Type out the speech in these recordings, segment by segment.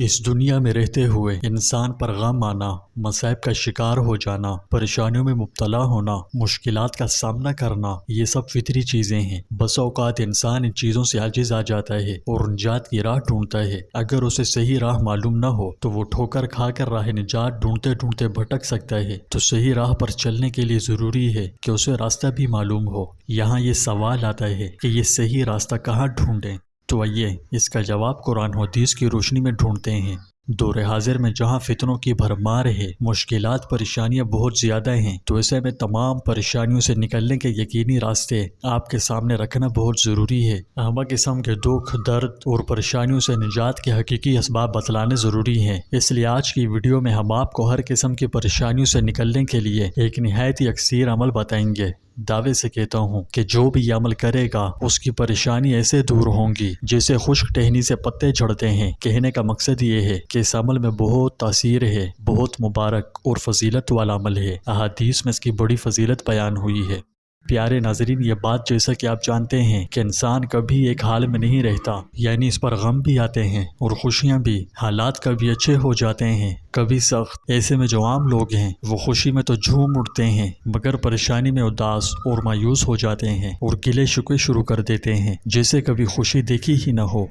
اس دنیا میں رہتے ہوئے انسان پر غم آنا، مصائب کا شکار ہو جانا، پریشانیوں میں مبتلا ہونا، مشکلات کا سامنا کرنا، یہ سب فطری چیزیں ہیں۔ بس اوقات انسان ان چیزوں سے عاجز آ جاتا ہے اور نجات کی راہ ڈھونڈتا ہے۔ اگر اسے صحیح راہ معلوم نہ ہو تو وہ ٹھوکر کھا کر راہ نجات ڈھونڈتے ڈھونڈتے بھٹک سکتا ہے۔ تو صحیح راہ پر چلنے کے لیے ضروری ہے کہ اسے راستہ بھی معلوم ہو۔ یہاں یہ سوال آتا ہے کہ یہ صحیح راستہ کہاں ڈھونڈیں؟ تو آئیے اس کا جواب قرآن و حدیث کی روشنی میں ڈھونڈتے ہیں۔ دور حاضر میں جہاں فتنوں کی بھرمار ہے، مشکلات پریشانیاں بہت زیادہ ہیں، تو ایسے میں تمام پریشانیوں سے نکلنے کے یقینی راستے آپ کے سامنے رکھنا بہت ضروری ہے۔ ہر قسم کے دکھ، درد اور پریشانیوں سے نجات کے حقیقی اسباب بتلانے ضروری ہیں۔ اس لیے آج کی ویڈیو میں ہم آپ کو ہر قسم کی پریشانیوں سے نکلنے کے لیے ایک نہایت ہی یکسیر عمل بتائیں گے۔ دعوے سے کہتا ہوں کہ جو بھی یہ عمل کرے گا اس کی پریشانی ایسے دور ہوں گی جیسے خشک ٹہنی سے پتے جھڑتے ہیں۔ کہنے کا مقصد یہ ہے کہ اس عمل میں بہت تاثیر ہے، بہت مبارک اور فضیلت والا عمل ہے۔ احادیث میں اس کی بڑی فضیلت بیان ہوئی ہے۔ پیارے ناظرین، یہ بات جیسا کہ آپ جانتے ہیں کہ انسان کبھی ایک حال میں نہیں رہتا، یعنی اس پر غم بھی آتے ہیں اور خوشیاں بھی۔ حالات کبھی اچھے ہو جاتے ہیں، کبھی سخت۔ ایسے میں جو عام لوگ ہیں وہ خوشی میں تو جھوم اٹھتے ہیں مگر پریشانی میں اداس اور مایوس ہو جاتے ہیں اور گلے شکوے شروع کر دیتے ہیں جیسے کبھی خوشی دیکھی ہی نہ ہو۔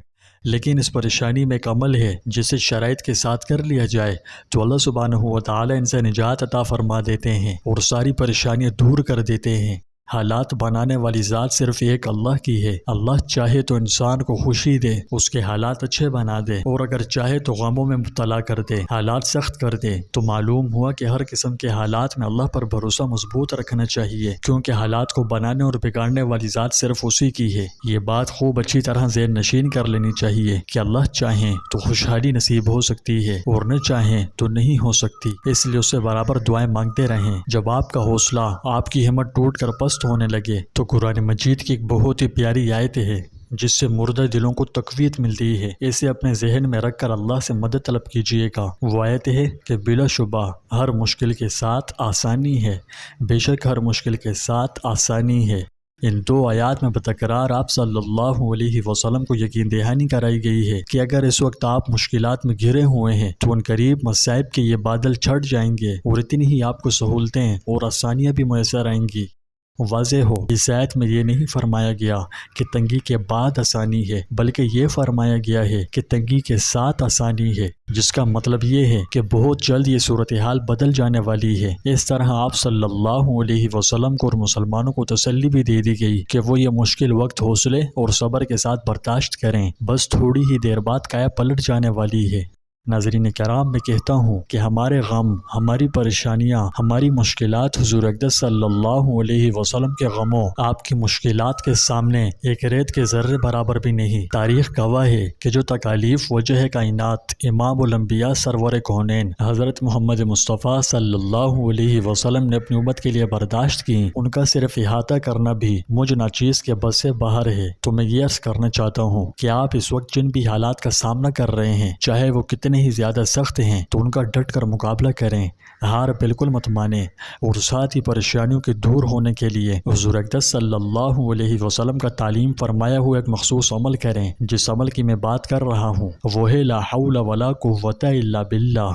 لیکن اس پریشانی میں ایک عمل ہے جسے شرائط کے ساتھ کر لیا جائے تو اللہ سبحانہ و تعالی ان سے نجات عطا فرما دیتے ہیں اور ساری پریشانیاں دور کر دیتے ہیں۔ حالات بنانے والی ذات صرف ایک اللہ کی ہے۔ اللہ چاہے تو انسان کو خوشی دے، اس کے حالات اچھے بنا دے، اور اگر چاہے تو غموں میں مبتلا کر دے، حالات سخت کر دے۔ تو معلوم ہوا کہ ہر قسم کے حالات میں اللہ پر بھروسہ مضبوط رکھنا چاہیے، کیونکہ حالات کو بنانے اور بگاڑنے والی ذات صرف اسی کی ہے۔ یہ بات خوب اچھی طرح ذہن نشین کر لینی چاہیے کہ اللہ چاہیں تو خوشحالی نصیب ہو سکتی ہے اور نہ چاہیں تو نہیں ہو سکتی۔ اس لیے اس سے برابر دعائیں مانگتے رہیں۔ جب آپ کا حوصلہ، آپ کی ہمت ٹوٹ کر پست ہونے لگے تو قرآن مجید کی ایک بہت ہی پیاری آیت ہے جس سے مردہ دلوں کو تقویت ملتی ہے۔ اسے اپنے ذہن میں رکھ کر اللہ سے مدد طلب کیجیے گا۔ وہ آیت ہے کہ بلا شبہ ہر مشکل کے ساتھ آسانی ہے، بے شک ہر مشکل کے ساتھ آسانی ہے۔ ان دو آیات میں بتکرار آپ صلی اللہ علیہ وسلم کو یقین دہانی کرائی گئی ہے کہ اگر اس وقت آپ مشکلات میں گھرے ہوئے ہیں تو ان قریب مصائب کے یہ بادل چھٹ جائیں گے اور اتنی ہی آپ کو سہولتیں اور آسانیاں بھی میسر آئیں گی۔ واضح ہو، اس آیت میں یہ نہیں فرمایا گیا کہ تنگی کے بعد آسانی ہے، بلکہ یہ فرمایا گیا ہے کہ تنگی کے ساتھ آسانی ہے، جس کا مطلب یہ ہے کہ بہت جلد یہ صورتحال بدل جانے والی ہے۔ اس طرح آپ صلی اللہ علیہ وسلم کو اور مسلمانوں کو تسلی بھی دے دی گئی کہ وہ یہ مشکل وقت حوصلے اور صبر کے ساتھ برداشت کریں، بس تھوڑی ہی دیر بعد قایا پلٹ جانے والی ہے۔ ناظرین کرام، میں کہتا ہوں کہ ہمارے غم، ہماری پریشانیاں، ہماری مشکلات حضور اقدس صلی اللہ علیہ وسلم کے غموں، آپ کی مشکلات کے سامنے ایک ریت کے ذرے برابر بھی نہیں۔ تاریخ گواہ ہے کہ جو تکالیف وجہ کائنات امام الانبیاء سرور کونین حضرت محمد مصطفیٰ صلی اللہ علیہ وسلم نے اپنی امت کے لیے برداشت کی، ان کا صرف احاطہ کرنا بھی مجھ ناچیز کے بس سے باہر ہے۔ تو میں یہ عرض کرنا چاہتا ہوں کہ آپ اس وقت جن بھی حالات کا سامنا کر رہے ہیں، چاہے وہ کتنے ہی زیادہ سخت ہیں، تو ان کا ڈٹ کر مقابلہ کریں، ہار بالکل مت مانیں، اور ساتھ ہی پریشانیوں کے دور ہونے کے لیے حضور اقدس صلی اللہ علیہ وسلم کا تعلیم فرمایا ہوا ایک مخصوص عمل کریں۔ جس عمل کی میں بات کر رہا ہوں وہ ہے لا حول ولا قوت الا باللہ۔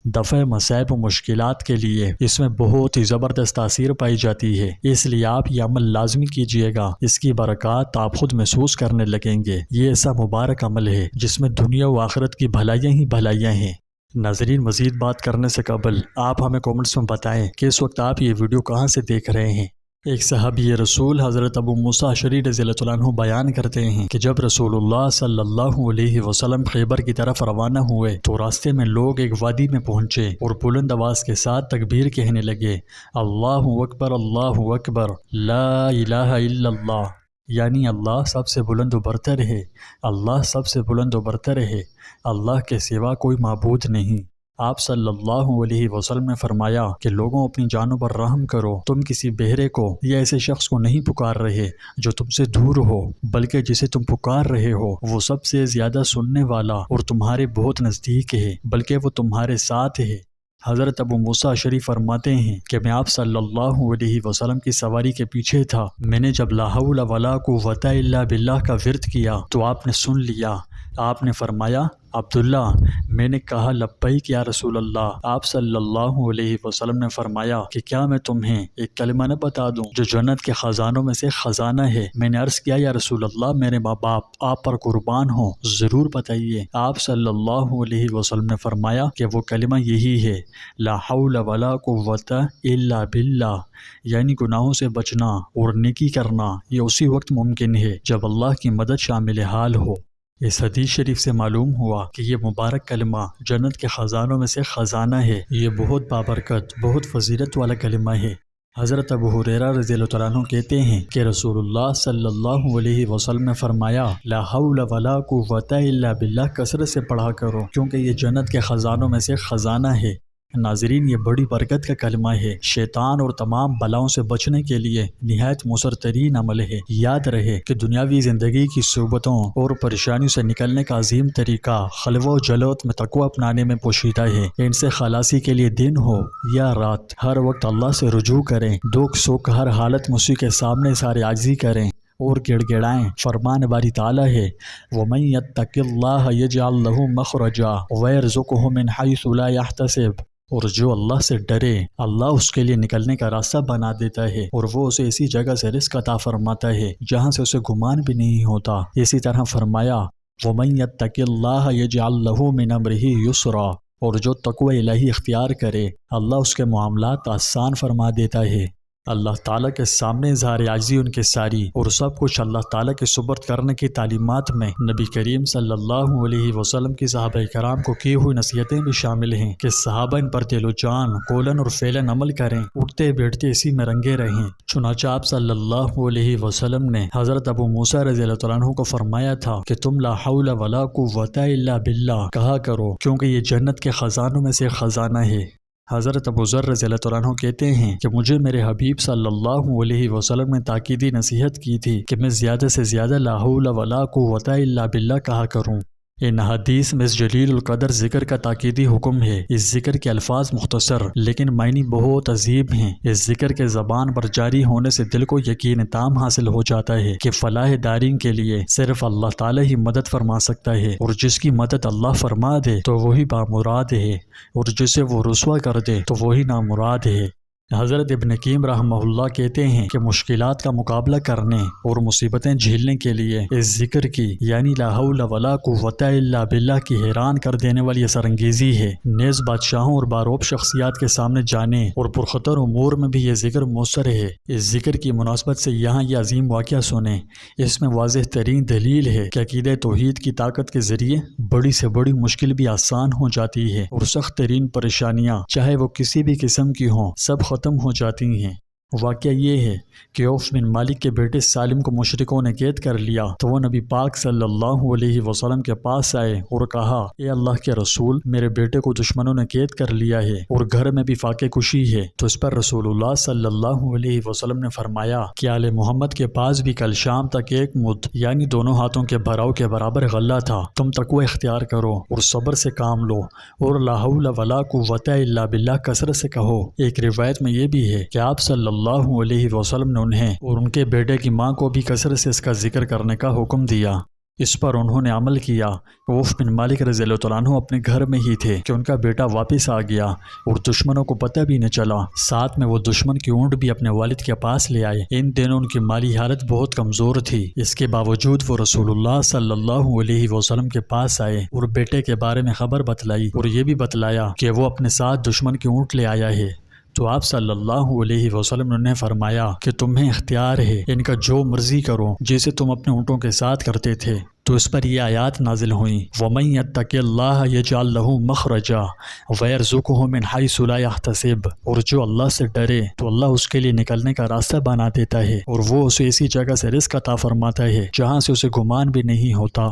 دفع مصائب و مشکلات کے لیے اس میں بہت ہی زبردست تاثیر پائی جاتی ہے، اس لیے آپ یہ عمل لازمی کیجئے گا۔ اس کی برکات آپ خود محسوس کرنے لگیں گے۔ یہ ایسا مبارک عمل ہے جس میں دنیا و آخرت کی بھلائیاں ہی بھلائیاں ہیں۔ ناظرین، مزید بات کرنے سے قبل آپ ہمیں کومنٹس میں بتائیں کہ اس وقت آپ یہ ویڈیو کہاں سے دیکھ رہے ہیں۔ ایک صحابی رسول حضرت ابو موسیٰ اشعری رضی اللہ عنہ بیان کرتے ہیں کہ جب رسول اللہ صلی اللہ علیہ وسلم خیبر کی طرف روانہ ہوئے تو راستے میں لوگ ایک وادی میں پہنچے اور بلند آواز کے ساتھ تکبیر کہنے لگے، اللہ اکبر اللہ اکبر لا الہ الا اللہ، یعنی اللہ سب سے بلند و برتر ہے، اللہ سب سے بلند و برتر ہے، اللہ کے سوا کوئی معبود نہیں۔ آپ صلی اللہ علیہ وسلم نے فرمایا کہ لوگوں اپنی جانوں پر رحم کرو، تم کسی بہرے کو یا ایسے شخص کو نہیں پکار رہے جو تم سے دور ہو، بلکہ جسے تم پکار رہے ہو وہ سب سے زیادہ سننے والا اور تمہارے بہت نزدیک ہے، بلکہ وہ تمہارے ساتھ ہے۔ حضرت ابو موسیٰ اشعری فرماتے ہیں کہ میں آپ صلی اللہ علیہ وسلم کی سواری کے پیچھے تھا۔ میں نے جب لا حول ولا قوت الا باللہ کا ورد کیا تو آپ نے سن لیا، آپ نے فرمایا عبداللہ، میں نے کہا لبیک یا رسول اللہ۔ آپ صلی اللہ علیہ وسلم نے فرمایا کہ کیا میں تمہیں ایک کلمہ نہ بتا دوں جو جنت کے خزانوں میں سے خزانہ ہے؟ میں نے عرض کیا یا رسول اللہ، میرے ماں باپ آپ پر قربان ہوں، ضرور بتائیے۔ آپ صلی اللہ علیہ وسلم نے فرمایا کہ وہ کلمہ یہی ہے، لا حول ولا قوت الا باللہ، یعنی گناہوں سے بچنا اور نیکی کرنا یہ اسی وقت ممکن ہے جب اللہ کی مدد شامل حال ہو۔ اس حدیث شریف سے معلوم ہوا کہ یہ مبارک کلمہ جنت کے خزانوں میں سے خزانہ ہے۔ یہ بہت بابرکت، بہت فضیلت والا کلمہ ہے۔ حضرت ابو ہریرہ رضی اللہ عنہ کہتے ہیں کہ رسول اللہ صلی اللہ علیہ وسلم نے فرمایا لا حول ولا قوت الا باللہ کثرت سے پڑھا کرو، کیونکہ یہ جنت کے خزانوں میں سے خزانہ ہے۔ ناظرین، یہ بڑی برکت کا کلمہ ہے، شیطان اور تمام بلاؤں سے بچنے کے لیے نہایت مؤثر ترین عمل ہے۔ یاد رہے کہ دنیاوی زندگی کی صعوبتوں اور پریشانیوں سے نکلنے کا عظیم طریقہ خلوہ و جلوت میں تقوی اپنانے میں پوشیدہ ہے۔ ان سے خلاصی کے لیے دن ہو یا رات، ہر وقت اللہ سے رجوع کریں، دکھ سکھ ہر حالت میں اسی کے سامنے سارے عاجزی کریں اور گڑ گڑائیں۔ فرمان باری تعالیٰ ہے وَمَن يَتَّقِ اللَّهَ يَجْعَل لَّهُ مَخْرَجًا وَيَرْزُقْهُ مِنْ حَيْثُ لَا يَحْتَسِبُ، اور جو اللہ سے ڈرے اللہ اس کے لیے نکلنے کا راستہ بنا دیتا ہے اور وہ اسے اسی جگہ سے رزق عطا فرماتا ہے جہاں سے اسے گمان بھی نہیں ہوتا۔ اسی طرح فرمایا وَمَن يَتَّقِ اللَّهَ يَجْعَل لَّهُ مِنْ أَمْرِهِ يُسْرًا، اور جو تقوی الہی اختیار کرے اللہ اس کے معاملات آسان فرما دیتا ہے۔ اللہ تعالیٰ کے سامنے اظہار عاجزی ان کے ساری اور سب کچھ اللہ تعالیٰ کے سپرد کرنے کی تعلیمات میں نبی کریم صلی اللہ علیہ وسلم کی صحابہ کرام کو کی ہوئی نصیحتیں بھی شامل ہیں کہ صحابہ ان پر دل و جان، قولاً اور فعلاً عمل کریں، اٹھتے بیٹھتے اسی میں رنگے رہیں۔ چنانچہ آپ صلی اللہ علیہ وسلم نے حضرت ابو موسیٰ رضی اللہ عنہ کو فرمایا تھا کہ تم لا حول ولا قوت الا باللہ کہا کرو، کیونکہ یہ جنت کے خزانوں میں سے خزانہ ہے۔ حضرت ابو ذر رضی اللہ عنہ کہتے ہیں کہ مجھے میرے حبیب صلی اللہ علیہ وسلم نے تاکیدی نصیحت کی تھی کہ میں زیادہ سے زیادہ لا حول ولا قوت الا باللہ کہا کروں۔ ان حدیث میں اس جلیل القدر ذکر کا تاکیدی حکم ہے۔ اس ذکر کے الفاظ مختصر لیکن معنی بہت عظیم ہیں۔ اس ذکر کے زبان پر جاری ہونے سے دل کو یقین تام حاصل ہو جاتا ہے کہ فلاح دارین کے لیے صرف اللہ تعالی ہی مدد فرما سکتا ہے، اور جس کی مدد اللہ فرما دے تو وہی بامراد ہے، اور جسے وہ رسوا کر دے تو وہی نامراد ہے۔ حضرت ابن قیم رحمہ اللہ کہتے ہیں کہ مشکلات کا مقابلہ کرنے اور مصیبتیں جھیلنے کے لیے اس ذکر کی یعنی لا حول ولا قوت الا باللہ کی حیران کر دینے والی اثر انگیزی ہے۔ نیز بادشاہوں اور باروب شخصیات کے سامنے جانے اور پرخطر امور میں بھی یہ ذکر مؤثر ہے۔ اس ذکر کی مناسبت سے یہاں یہ عظیم واقعہ سنیں۔ اس میں واضح ترین دلیل ہے کہ عقیدہ توحید کی طاقت کے ذریعے بڑی سے بڑی مشکل بھی آسان ہو جاتی ہے، اور سخت ترین پریشانیاں چاہے وہ کسی بھی قسم کی ہوں سب ختم ہو جاتی ہیں۔ واقعہ یہ ہے کہ عوف بن مالک کے بیٹے سالم کو مشرکوں نے قید کر لیا تو وہ نبی پاک صلی اللہ علیہ وسلم کے پاس آئے اور کہا اے اللہ کے رسول، میرے بیٹے کو دشمنوں نے قید کر لیا ہے اور گھر میں بھی فاقے کشی ہے۔ تو اس پر رسول اللہ صلی اللہ علیہ وسلم نے فرمایا کہ آل محمد کے پاس بھی کل شام تک ایک مد یعنی دونوں ہاتھوں کے بھراؤ کے برابر غلہ تھا۔ تم تقوی اختیار کرو اور صبر سے کام لو اور لا حول ولا قوت الا باللہ کثرت سے کہو۔ ایک روایت میں یہ بھی ہے کہ آپ صلی اللہ علیہ وسلم نے انہیں اور ان کے بیٹے کی ماں کو بھی کثرت سے اس کا ذکر کرنے کا حکم دیا۔ اس پر انہوں نے عمل کیا۔ عوف بن مالک رضی اللہ عنہ اپنے گھر میں ہی تھے کہ ان کا بیٹا واپس آ گیا اور دشمنوں کو پتہ بھی نہ چلا۔ ساتھ میں وہ دشمن کی اونٹ بھی اپنے والد کے پاس لے آئے۔ ان دنوں ان کی مالی حالت بہت کمزور تھی، اس کے باوجود وہ رسول اللہ صلی اللہ علیہ وسلم کے پاس آئے اور بیٹے کے بارے میں خبر بتلائی اور یہ بھی بتلایا کہ وہ اپنے ساتھ دشمن کی اونٹ لے آیا ہے۔ تو آپ صلی اللہ علیہ وسلم نے فرمایا کہ تمہیں اختیار ہے، ان کا جو مرضی کرو جیسے تم اپنے اونٹوں کے ساتھ کرتے تھے۔ تو اس پر یہ آیات نازل ہوئیں وَمَن يَتَّقِ اللَّهَ يَجْعَل لَّهُ مَخْرَجًا وَيَرْزُقْهُ مِنْ حَيْثُ لَا يَحْتَسِبُ، اور جو اللہ سے ڈرے تو اللہ اس کے لیے نکلنے کا راستہ بنا دیتا ہے اور وہ اسے اسی جگہ سے رزق عطا فرماتا ہے جہاں سے اسے گمان بھی نہیں ہوتا۔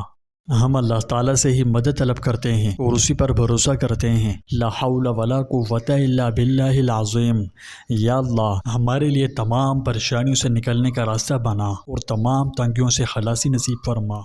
ہم اللہ تعالیٰ سے ہی مدد طلب کرتے ہیں اور اسی پر بھروسہ کرتے ہیں۔ لا حول ولا قوت الا باللہ العظیم۔ یا اللہ، ہمارے لیے تمام پریشانیوں سے نکلنے کا راستہ بنا اور تمام تنگیوں سے خلاصی نصیب فرما۔